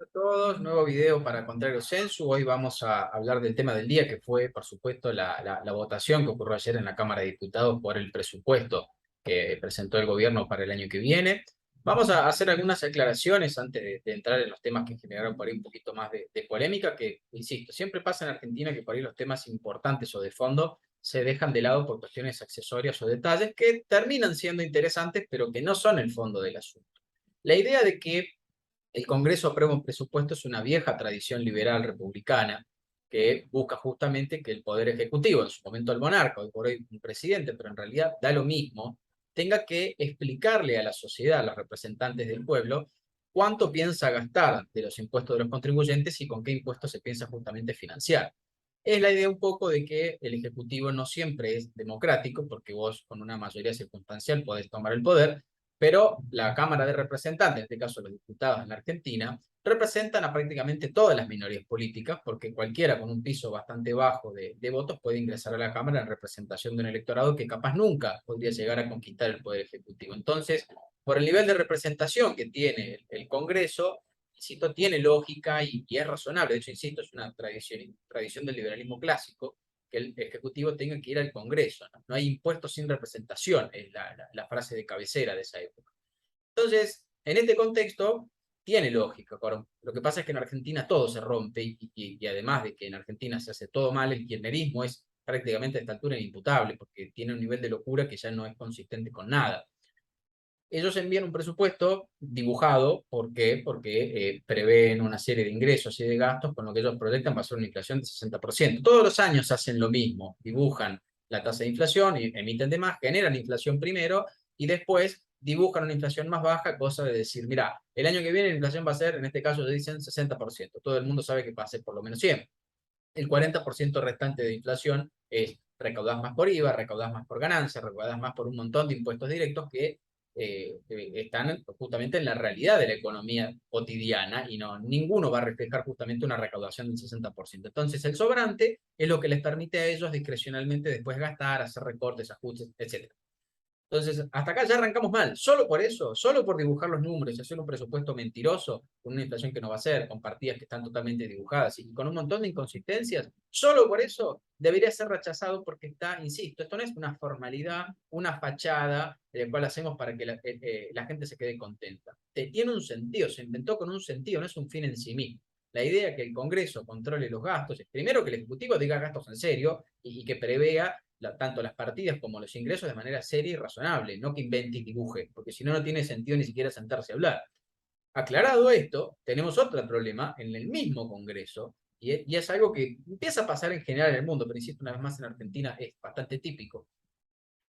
A todos, nuevo video para Contrario Censo. Hoy vamos a hablar del tema del día, que fue, por supuesto, la votación que ocurrió ayer en la Cámara de Diputados por el presupuesto que presentó el gobierno para el año que viene. Vamos a hacer algunas aclaraciones antes de entrar en los temas que generaron por ahí un poquito más de polémica, que, insisto, siempre pasa en Argentina que por ahí los temas importantes o de fondo se dejan de lado por cuestiones accesorias o detalles que terminan siendo interesantes, pero que no son el fondo del asunto. La idea de que el Congreso aprueba un presupuesto es una vieja tradición liberal republicana que busca justamente que el Poder Ejecutivo, en su momento el monarca, hoy por hoy un presidente, pero en realidad da lo mismo, tenga que explicarle a la sociedad, a los representantes del pueblo, cuánto piensa gastar de los impuestos de los contribuyentes y con qué impuestos se piensa justamente financiar. Es la idea un poco de que el Ejecutivo no siempre es democrático, porque vos con una mayoría circunstancial podés tomar el poder, pero la Cámara de Representantes, en este caso los diputados en la Argentina, representan a prácticamente todas las minorías políticas, porque cualquiera con un piso bastante bajo de votos puede ingresar a la Cámara en representación de un electorado que capaz nunca podría llegar a conquistar el Poder Ejecutivo. Entonces, por el nivel de representación que tiene el Congreso, insisto, tiene lógica y es razonable. De hecho, insisto, es una tradición del liberalismo clásico que el Ejecutivo tenga que ir al Congreso. No, no hay impuestos sin representación, es la frase de cabecera de esa época. Entonces, en este contexto, tiene lógica. Lo que pasa es que en Argentina todo se rompe y además de que en Argentina se hace todo mal, el kirchnerismo es prácticamente a esta altura inimputable porque tiene un nivel de locura que ya no es consistente con nada. Ellos envían un presupuesto dibujado, ¿por qué? Porque prevén una serie de ingresos y de gastos con lo que ellos proyectan va a ser una inflación de 60%. Todos los años hacen lo mismo, dibujan la tasa de inflación, y emiten de más, generan inflación primero y después dibujan una inflación más baja, cosa de decir, mira, el año que viene la inflación va a ser, en este caso ellos dicen 60%. Todo el mundo sabe que va a ser por lo menos 100. El 40% restante de inflación es recaudás más por IVA, recaudás más por ganancias, recaudás más por un montón de impuestos directos que están justamente en la realidad de la economía cotidiana y no, ninguno va a reflejar justamente una recaudación del 60%. Entonces, el sobrante es lo que les permite a ellos discrecionalmente después gastar, hacer recortes, ajustes, etc. Entonces, hasta acá ya arrancamos mal. Solo por eso, solo por dibujar los números y hacer un presupuesto mentiroso, con una inflación que no va a ser, con partidas que están totalmente dibujadas y con un montón de inconsistencias, solo por eso debería ser rechazado porque está, insisto, esto no es una formalidad, una fachada, el cual hacemos para que la gente se quede contenta. Tiene un sentido, se inventó con un sentido, no es un fin en sí mismo. La idea de que el Congreso controle los gastos es primero que el Ejecutivo diga gastos en serio y que prevea tanto las partidas como los ingresos de manera seria y razonable, no que invente y dibuje, porque si no, no tiene sentido ni siquiera sentarse a hablar. Aclarado esto, tenemos otro problema en el mismo Congreso, y es algo que empieza a pasar en general en el mundo, pero insisto una vez más en Argentina es bastante típico,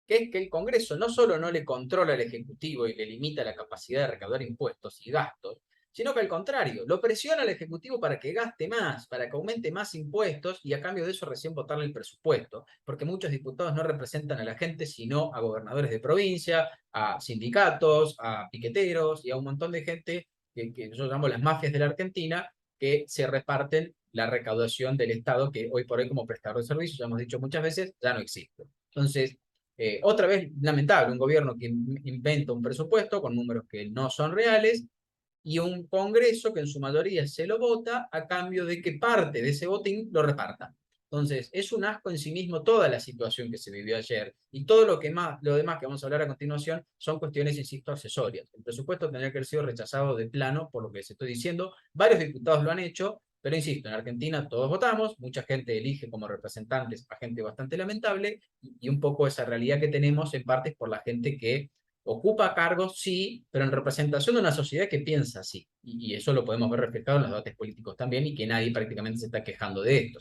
que es que el Congreso no solo no le controla al Ejecutivo y le limita la capacidad de recaudar impuestos y gastos, sino que al contrario, lo presiona al Ejecutivo para que gaste más, para que aumente más impuestos y a cambio de eso recién votarle el presupuesto, porque muchos diputados no representan a la gente, sino a gobernadores de provincia, a sindicatos, a piqueteros y a un montón de gente que yo llamo las mafias de la Argentina, que se reparten la recaudación del Estado, que hoy por hoy como prestador de servicios, ya hemos dicho muchas veces, ya no existe. Entonces, otra vez, lamentable, un gobierno que inventa un presupuesto con números que no son reales y un Congreso que en su mayoría se lo vota a cambio de que parte de ese botín lo reparta. Entonces, es un asco en sí mismo toda la situación que se vivió ayer y todo lo demás que vamos a hablar a continuación son cuestiones, insisto, accesorias. El presupuesto tendría que haber sido rechazado de plano por lo que les estoy diciendo. Varios diputados lo han hecho, pero insisto, en Argentina todos votamos, mucha gente elige como representantes a gente bastante lamentable y un poco esa realidad que tenemos en parte es por la gente que ocupa cargos, sí, pero en representación de una sociedad que piensa así. Y eso lo podemos ver reflejado en los debates políticos también y que nadie prácticamente se está quejando de esto.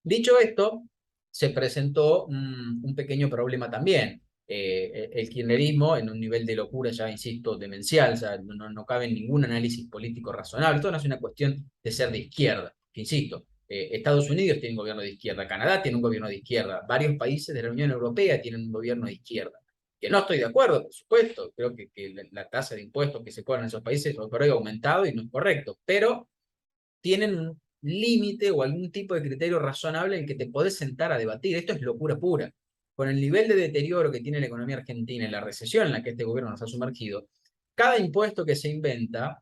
Dicho esto, se presentó un pequeño problema también. El kirchnerismo, en un nivel de locura, ya insisto, demencial, ya no cabe en ningún análisis político razonable. Esto no es una cuestión de ser de izquierda, que insisto. Estados Unidos tiene un gobierno de izquierda, Canadá tiene un gobierno de izquierda, varios países de la Unión Europea tienen un gobierno de izquierda. Que no estoy de acuerdo, por supuesto, creo que la tasa de impuestos que se cobran en esos países hoy por hoy ha aumentado y no es correcto, pero tienen un límite o algún tipo de criterio razonable en que te podés sentar a debatir. Esto es locura pura. Con el nivel de deterioro que tiene la economía argentina y la recesión en la que este gobierno nos ha sumergido, cada impuesto que se inventa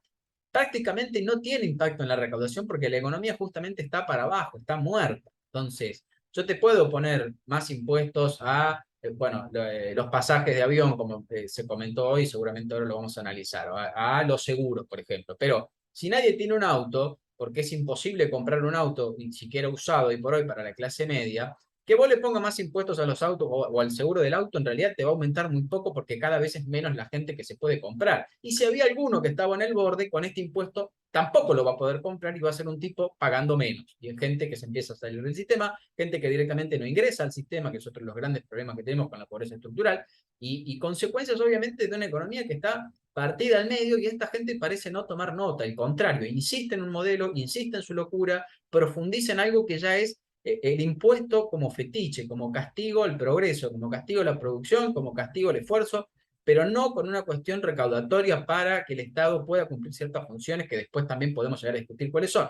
prácticamente no tiene impacto en la recaudación porque la economía justamente está para abajo, está muerta. Entonces, yo te puedo poner más impuestos a, bueno, los pasajes de avión, como se comentó hoy, seguramente ahora lo vamos a analizar, a los seguros, por ejemplo, pero si nadie tiene un auto, porque es imposible comprar un auto, ni siquiera usado y por hoy para la clase media, que vos le pongas más impuestos a los autos o al seguro del auto, en realidad te va a aumentar muy poco porque cada vez es menos la gente que se puede comprar. Y si había alguno que estaba en el borde, con este impuesto tampoco lo va a poder comprar y va a ser un tipo pagando menos. Y hay gente que se empieza a salir del sistema, gente que directamente no ingresa al sistema, que es otro de los grandes problemas que tenemos con la pobreza estructural, y consecuencias obviamente de una economía que está partida al medio y esta gente parece no tomar nota, al contrario, insiste en un modelo, insiste en su locura, profundiza en algo que ya es el impuesto como fetiche, como castigo al progreso, como castigo a la producción, como castigo al esfuerzo, pero no con una cuestión recaudatoria para que el Estado pueda cumplir ciertas funciones que después también podemos llegar a discutir cuáles son.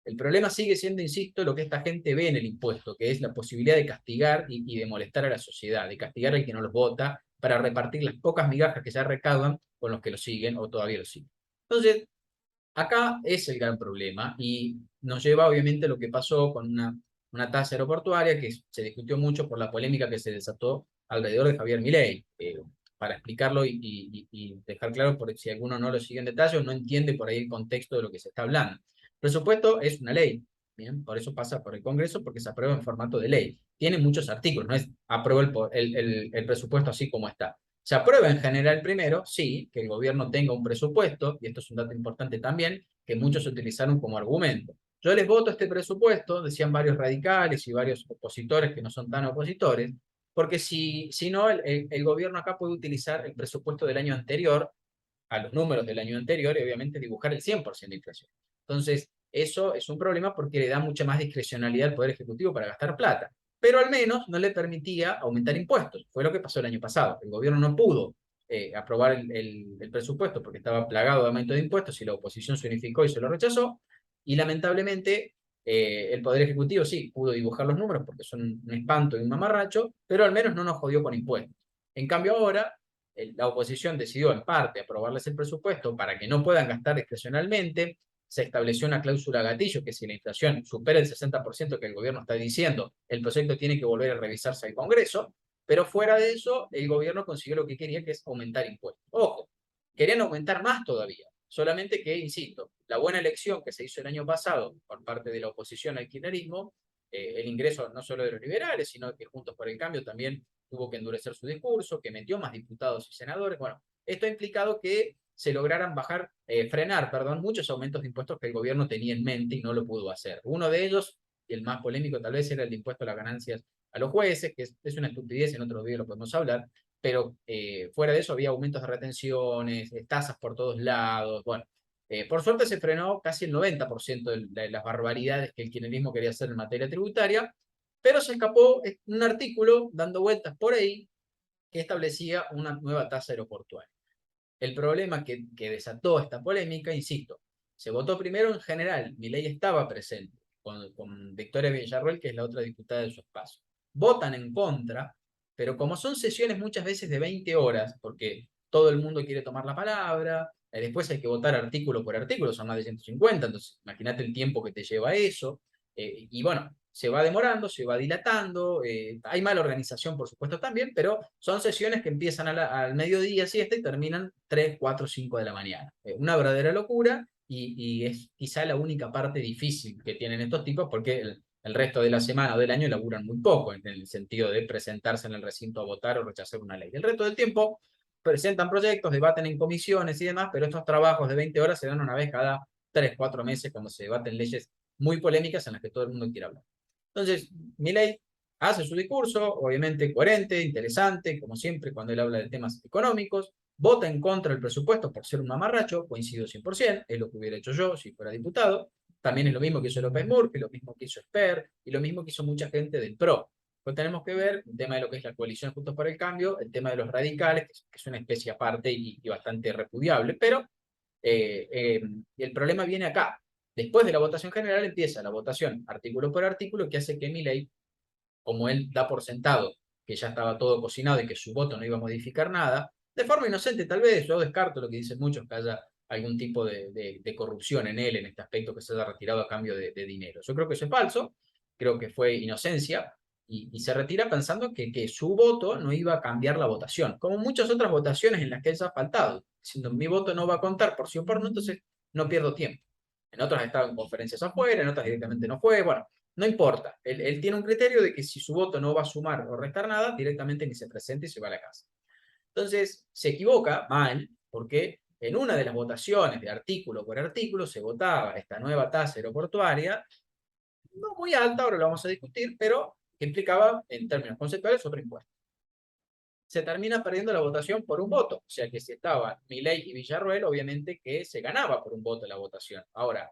El problema sigue siendo, insisto, lo que esta gente ve en el impuesto, que es la posibilidad de castigar y de molestar a la sociedad, de castigar al que no los vota, para repartir las pocas migajas que ya recaudan con los que lo siguen o todavía lo siguen. Entonces, acá es el gran problema y nos lleva obviamente a lo que pasó con una tasa aeroportuaria que se discutió mucho por la polémica que se desató alrededor de Javier Milei. Para explicarlo y dejar claro por si alguno no lo sigue en detalle o no entiende por ahí el contexto de lo que se está hablando. El presupuesto es una ley, ¿bien? Por eso pasa por el Congreso porque se aprueba en formato de ley. Tiene muchos artículos, no es apruebo el presupuesto así como está. Se aprueba en general primero, sí, que el gobierno tenga un presupuesto, y esto es un dato importante también, que muchos utilizaron como argumento. Yo les voto este presupuesto, decían varios radicales y varios opositores que no son tan opositores, porque si no, el gobierno acá puede utilizar el presupuesto del año anterior a los números del año anterior y obviamente dibujar el 100% de inflación. Entonces, eso es un problema porque le da mucha más discrecionalidad al Poder Ejecutivo para gastar plata, pero al menos no le permitía aumentar impuestos. Fue lo que pasó el año pasado. El gobierno no pudo aprobar el presupuesto porque estaba plagado de aumento de impuestos y la oposición se unificó y se lo rechazó. Y lamentablemente el Poder Ejecutivo sí pudo dibujar los números porque son un espanto y un mamarracho, pero al menos no nos jodió con impuestos. En cambio ahora la oposición decidió en parte aprobarles el presupuesto para que no puedan gastar discrecionalmente. Se estableció una cláusula gatillo que si la inflación supera el 60% que el gobierno está diciendo, el proyecto tiene que volver a revisarse al Congreso, pero fuera de eso, el gobierno consiguió lo que quería, que es aumentar impuestos. Ojo, querían aumentar más todavía, solamente que, insisto, la buena elección que se hizo el año pasado por parte de la oposición al kirchnerismo, el ingreso no solo de los liberales, sino que Juntos por el Cambio también tuvo que endurecer su discurso, que metió más diputados y senadores. Bueno, esto ha implicado que se lograran frenar, perdón, muchos aumentos de impuestos que el gobierno tenía en mente y no lo pudo hacer. Uno de ellos, y el más polémico tal vez, era el impuesto a las ganancias a los jueces, que es una estupidez, en otro video lo podemos hablar, pero fuera de eso había aumentos de retenciones, tasas por todos lados, bueno. Por suerte se frenó casi el 90% de las barbaridades que el kirchnerismo quería hacer en materia tributaria, pero se escapó un artículo dando vueltas por ahí que establecía una nueva tasa aeroportuaria. El problema que desató esta polémica, insisto, se votó primero en general, Milei estaba presente con Victoria Villarroel, que es la otra diputada de su espacio. Votan en contra, pero como son sesiones muchas veces de 20 horas, porque todo el mundo quiere tomar la palabra, después hay que votar artículo por artículo, son más de 150, entonces imagínate el tiempo que te lleva eso, y bueno, se va demorando, se va dilatando, hay mala organización por supuesto también, pero son sesiones que empiezan al mediodía siesta y terminan 3, 4, 5 de la mañana. Una verdadera locura y es quizá la única parte difícil que tienen estos tipos porque el resto de la semana o del año laburan muy poco en el sentido de presentarse en el recinto a votar o rechazar una ley. El resto del tiempo presentan proyectos, debaten en comisiones y demás, pero estos trabajos de 20 horas se dan una vez cada 3, 4 meses cuando se debaten leyes muy polémicas en las que todo el mundo quiere hablar. Entonces, Milei hace su discurso, obviamente coherente, interesante, como siempre cuando él habla de temas económicos, vota en contra del presupuesto por ser un mamarracho, coincido 100%, es lo que hubiera hecho yo si fuera diputado, también es lo mismo que hizo López Murphy, lo mismo que hizo Esper, y lo mismo que hizo mucha gente del PRO. Pues tenemos que ver el tema de lo que es la coalición Juntos por el Cambio, el tema de los radicales, que es una especie aparte y bastante repudiable, pero eh, eh, el problema viene acá. Después de la votación general empieza la votación artículo por artículo que hace que Milei, como él da por sentado que ya estaba todo cocinado y que su voto no iba a modificar nada, de forma inocente tal vez, yo descarto lo que dicen muchos, que haya algún tipo de corrupción en él, en este aspecto, que se haya retirado a cambio de dinero. Yo creo que eso es falso, creo que fue inocencia, y se retira pensando que su voto no iba a cambiar la votación, como muchas otras votaciones en las que él se ha faltado, diciendo mi voto no va a contar por sí o por no, entonces no pierdo tiempo. En otras ha estado en conferencias afuera, en otras directamente no fue, bueno, no importa. Él tiene un criterio de que si su voto no va a sumar o restar nada, directamente ni se presenta y se va a la casa. Entonces, se equivoca mal, porque en una de las votaciones de artículo por artículo se votaba esta nueva tasa aeroportuaria, no muy alta, ahora lo vamos a discutir, pero que implicaba, en términos conceptuales, otro impuesto. Se termina perdiendo la votación por un voto, o sea que si estaban Milei y Villarroel, obviamente que se ganaba por un voto la votación. Ahora,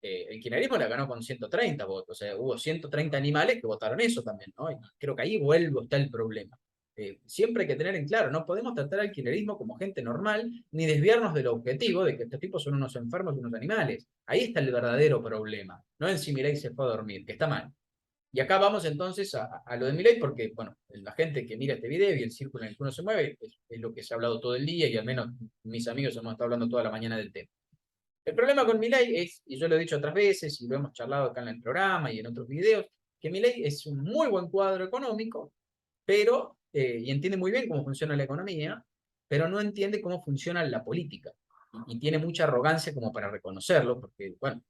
el kirchnerismo la ganó con 130 votos, o sea, hubo 130 animales que votaron eso también, ¿no? Y creo que ahí está el problema. Siempre hay que tener en claro, no podemos tratar al kirchnerismo como gente normal, ni desviarnos del objetivo de que estos tipos son unos enfermos y unos animales. Ahí está el verdadero problema, no en si Milei se fue a dormir, que está mal. Y acá vamos entonces a lo de Milei, porque, bueno, la gente que mira este video y el círculo en el que uno se mueve es lo que se ha hablado todo el día, y al menos mis amigos hemos estado hablando toda la mañana del tema. El problema con Milei es, y yo lo he dicho otras veces, y lo hemos charlado acá en el programa y en otros videos, que Milei es un muy buen cuadro económico, pero, y entiende muy bien cómo funciona la economía, pero no entiende cómo funciona la política. Y tiene mucha arrogancia como para reconocerlo, porque, bueno,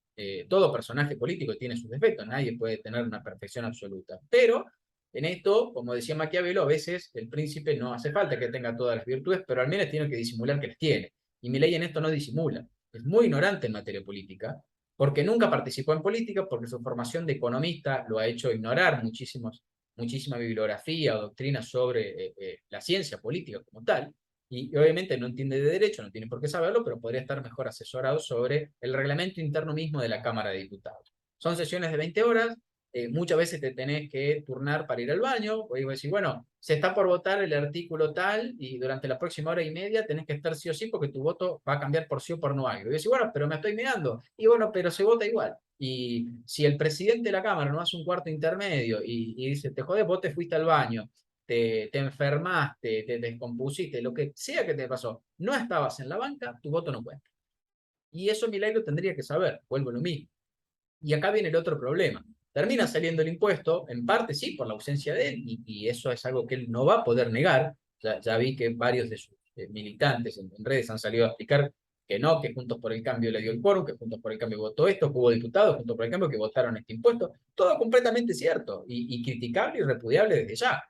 todo personaje político tiene sus defectos, nadie puede tener una perfección absoluta. Pero en esto, como decía Maquiavelo, a veces el príncipe no hace falta que tenga todas las virtudes, pero al menos tiene que disimular que las tiene. Y Milei en esto no disimula. Es muy ignorante en materia política, porque nunca participó en política, porque su formación de economista lo ha hecho ignorar muchísima bibliografía o doctrina sobre la ciencia política como tal, y obviamente no entiende de derecho, no tiene por qué saberlo, pero podría estar mejor asesorado sobre el reglamento interno mismo de la Cámara de Diputados. Son sesiones de 20 horas, muchas veces te tenés que turnar para ir al baño, o vos decís, bueno, se está por votar el artículo tal, y durante la próxima hora y media tenés que estar sí o sí, porque tu voto va a cambiar por sí o por no algo. Y decís, bueno, pero me estoy mirando, y bueno, pero se vota igual. Y si el presidente de la Cámara no hace un cuarto intermedio y dice, te jodés, vos te fuiste al baño, te enfermaste, te descompusiste, lo que sea que te pasó, no estabas en la banca, tu voto no cuenta. Y eso Milei lo tendría que saber, vuelvo a lo mismo. Y acá viene el otro problema. Termina saliendo el impuesto, en parte sí, por la ausencia de él, y eso es algo que él no va a poder negar. Ya vi que varios de sus militantes en redes han salido a explicar que no, que Juntos por el Cambio le dio el quórum, que Juntos por el Cambio votó esto, que hubo diputados Juntos por el Cambio que votaron este impuesto. Todo completamente cierto y criticable y repudiable desde ya.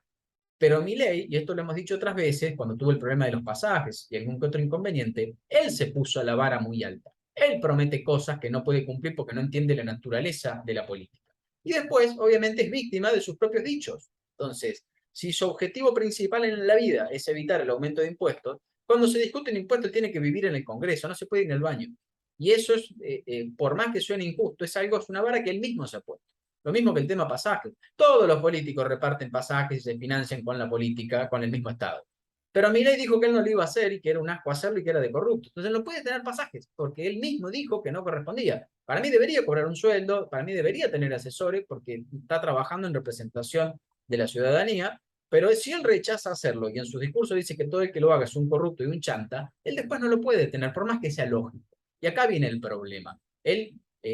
Pero Milei, y esto lo hemos dicho otras veces, cuando tuvo el problema de los pasajes y algún que otro inconveniente, él se puso la vara muy alta. Él promete cosas que no puede cumplir porque no entiende la naturaleza de la política. Y después, obviamente, es víctima de sus propios dichos. Entonces, si su objetivo principal en la vida es evitar el aumento de impuestos, cuando se discute el impuesto tiene que vivir en el Congreso, no se puede ir en el baño. Y eso es, por más que suene injusto, es una vara que él mismo se ha puesto. Lo mismo que el tema pasajes. Todos los políticos reparten pasajes y se financian con la política, con el mismo Estado. Pero Milei dijo que él no lo iba a hacer y que era un asco hacerlo y que era de corrupto. Entonces no puede tener pasajes porque él mismo dijo que no correspondía. Para mí debería cobrar un sueldo, para mí debería tener asesores porque está trabajando en representación de la ciudadanía, pero si él rechaza hacerlo y en su discurso dice que todo el que lo haga es un corrupto y un chanta, él después no lo puede tener, por más que sea lógico. Y acá viene el problema.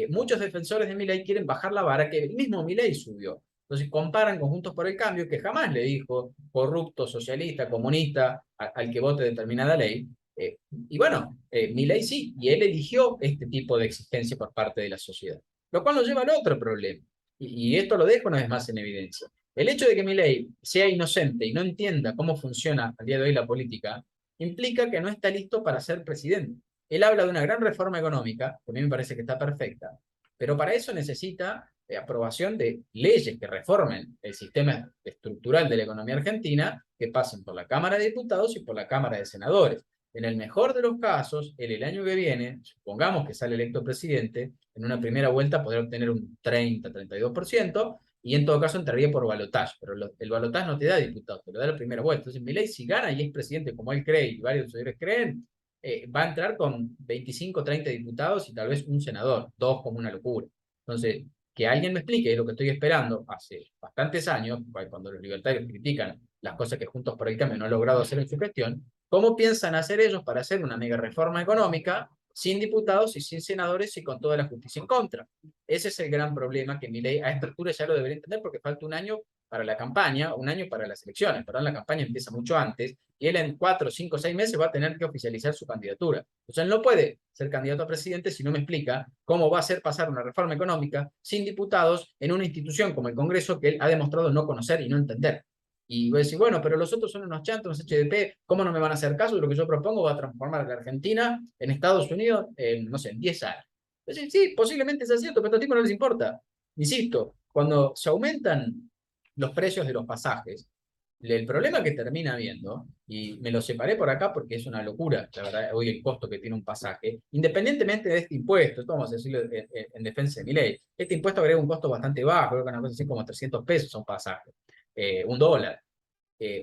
Muchos defensores de Milei quieren bajar la vara que el mismo Milei subió. Entonces comparan con Juntos por el Cambio, que jamás le dijo corrupto, socialista, comunista al que vote determinada ley. Y bueno, Milei sí, y él eligió este tipo de exigencia por parte de la sociedad. Lo cual nos lleva al otro problema. Y esto lo dejo una vez más en evidencia. El hecho de que Milei sea inocente y no entienda cómo funciona al día de hoy la política, implica que no está listo para ser presidente. Él habla de una gran reforma económica, que a mí me parece que está perfecta, pero para eso necesita aprobación de leyes que reformen el sistema estructural de la economía argentina, que pasen por la Cámara de Diputados y por la Cámara de Senadores. En el mejor de los casos, él el año que viene, supongamos que sale electo presidente, en una primera vuelta podrá obtener un 30-32%, y en todo caso entraría por balotaje, pero el balotaje no te da diputados, te lo da la primera vuelta. Entonces, Milei, si gana y es presidente como él cree y varios señores creen, va a entrar con 25, 30 diputados y tal vez un senador, dos como una locura. Entonces, que alguien me explique, es lo que estoy esperando hace bastantes años, cuando los libertarios critican las cosas que Juntos por el Cambio no ha logrado hacer en su gestión, ¿Cómo piensan hacer ellos para hacer una mega reforma económica sin diputados y sin senadores y con toda la justicia en contra? Ese es el gran problema que Milei a esta altura ya lo debería entender porque falta un año para la campaña, un año para las elecciones. Perdón, la campaña empieza mucho antes y él en 4, 5, 6 meses va a tener que oficializar su candidatura. Entonces él no puede ser candidato a presidente si no me explica cómo va a hacer pasar una reforma económica sin diputados en una institución como el Congreso que él ha demostrado no conocer y no entender. Y voy a decir, bueno, pero los otros son unos chantos, unos HDP, ¿cómo no me van a hacer caso? Lo que yo propongo va a transformar a la Argentina en Estados Unidos en, no sé, en 10 años. Entonces, sí, posiblemente sea cierto, pero a estos tipos no les importa. Insisto, cuando se aumentan los precios de los pasajes, el problema que termina habiendo, y me lo separé por acá porque es una locura, la verdad, hoy el costo que tiene un pasaje, independientemente de este impuesto, esto vamos a decirlo en defensa de mi ley, este impuesto agrega un costo bastante bajo, creo que una cosa así como 300 pesos a un pasaje, $1.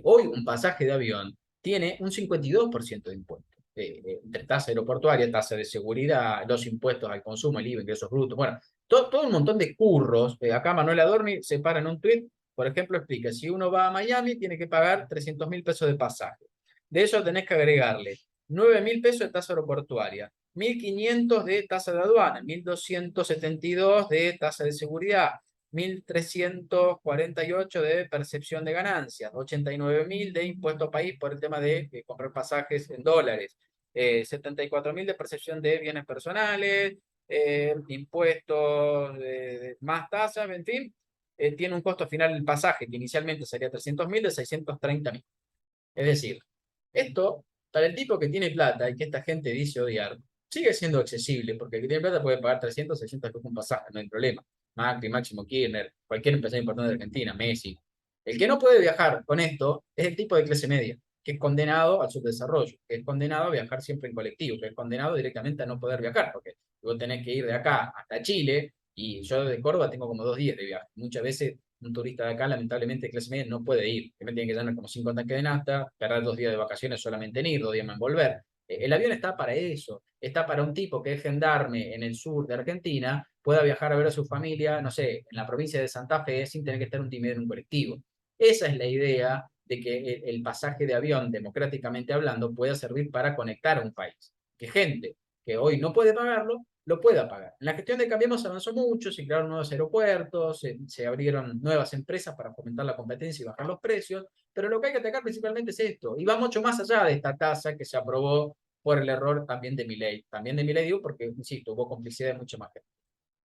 Hoy un pasaje de avión tiene un 52% de impuesto, entre tasa aeroportuaria, tasa de seguridad, los impuestos al consumo, el IVA, ingresos brutos, bueno, todo un montón de curros. Acá Manuel Adorni se para en un tuit, por ejemplo, explica, si uno va a Miami tiene que pagar 300.000 pesos de pasaje. De eso tenés que agregarle 9.000 pesos de tasa aeroportuaria, 1.500 de tasa de aduana, 1.272 de tasa de seguridad, 1.348 de percepción de ganancias, 89.000 de impuesto país por el tema de comprar pasajes en dólares, 74.000 de percepción de bienes personales, impuestos, más tasas, en fin, tiene un costo final el pasaje que inicialmente sería 300.000 de 630.000. Es decir, esto, para el tipo que tiene plata y que esta gente dice odiar, sigue siendo accesible, porque el que tiene plata puede pagar 300, 600 pesos un pasaje, no hay problema. Macri, Máximo Kirchner, cualquier empresario importante de Argentina, Messi. El que no puede viajar con esto es el tipo de clase media, que es condenado al subdesarrollo, que es condenado a viajar siempre en colectivo, que es condenado directamente a no poder viajar, porque vos tenés que ir de acá hasta Chile, y yo de Córdoba tengo como 2 días de viaje. Muchas veces un turista de acá, lamentablemente, de clase media, no puede ir. Que me tiene que llenar como 5 tanques de nafta, perder 2 días de vacaciones solamente en ir, 2 días más en volver. El avión está para eso, está para un tipo que es gendarme en el sur de Argentina, pueda viajar a ver a su familia, no sé, en la provincia de Santa Fe, sin tener que estar un timidez en un colectivo. Esa es la idea de que el pasaje de avión, democráticamente hablando, pueda servir para conectar a un país. Que gente que hoy no puede pagarlo, lo pueda pagar. En la gestión de Cambiemos se avanzó mucho, se crearon nuevos aeropuertos, se abrieron nuevas empresas para fomentar la competencia y bajar los precios, pero lo que hay que atacar principalmente es esto, y va mucho más allá de esta tasa que se aprobó por el error también de Milei. También de Milei digo porque, insisto, hubo complicidad de mucha más gente.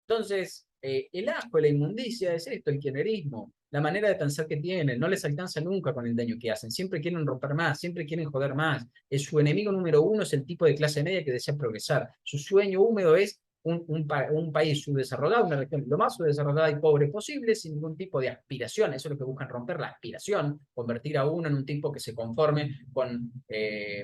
Entonces, el asco, la inmundicia es esto, el kirchnerismo, la manera de pensar que tienen, no les alcanza nunca con el daño que hacen, siempre quieren romper más, siempre quieren joder más. Su enemigo número uno es el tipo de clase media que desea progresar. Su sueño húmedo es un país subdesarrollado, una región lo más subdesarrollada y pobre posible, sin ningún tipo de aspiración. Eso es lo que buscan romper, la aspiración, convertir a uno en un tipo que se conforme con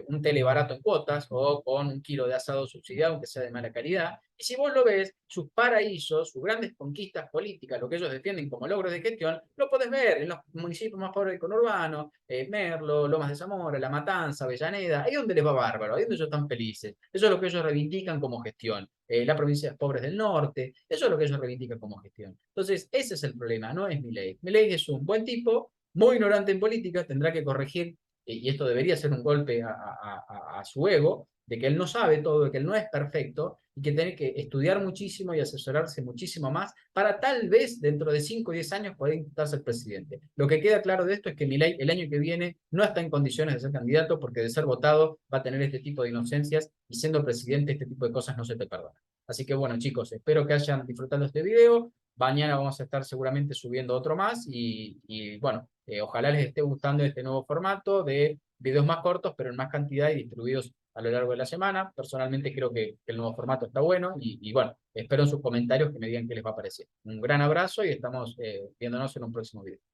un tele barato en cuotas o con un kilo de asado subsidiado, aunque sea de mala calidad. Y si vos lo ves, sus paraísos, sus grandes conquistas políticas, lo que ellos defienden como logros de gestión, lo podés ver en los municipios más pobres del conurbano, Merlo, Lomas de Zamora, La Matanza, Avellaneda, ahí donde les va bárbaro, ahí donde ellos están felices. Eso es lo que ellos reivindican como gestión. Las provincias pobres del norte, eso es lo que ellos reivindican como gestión. Entonces, ese es el problema, no es Milei. Milei es un buen tipo, muy ignorante en política, tendrá que corregir, y esto debería ser un golpe a su ego, de que él no sabe todo, de que él no es perfecto, y que tiene que estudiar muchísimo y asesorarse muchísimo más para tal vez dentro de 5 o 10 años poder intentar ser presidente. Lo que queda claro de esto es que Milei el año que viene no está en condiciones de ser candidato porque de ser votado va a tener este tipo de inocencias y siendo presidente este tipo de cosas no se te perdona. Así que bueno chicos, espero que hayan disfrutado este video. Mañana vamos a estar seguramente subiendo otro más y bueno, ojalá les esté gustando este nuevo formato de videos más cortos pero en más cantidad y distribuidos a lo largo de la semana. Personalmente creo que el nuevo formato está bueno y bueno, espero en sus comentarios que me digan qué les va a parecer. Un gran abrazo y estamos viéndonos en un próximo video.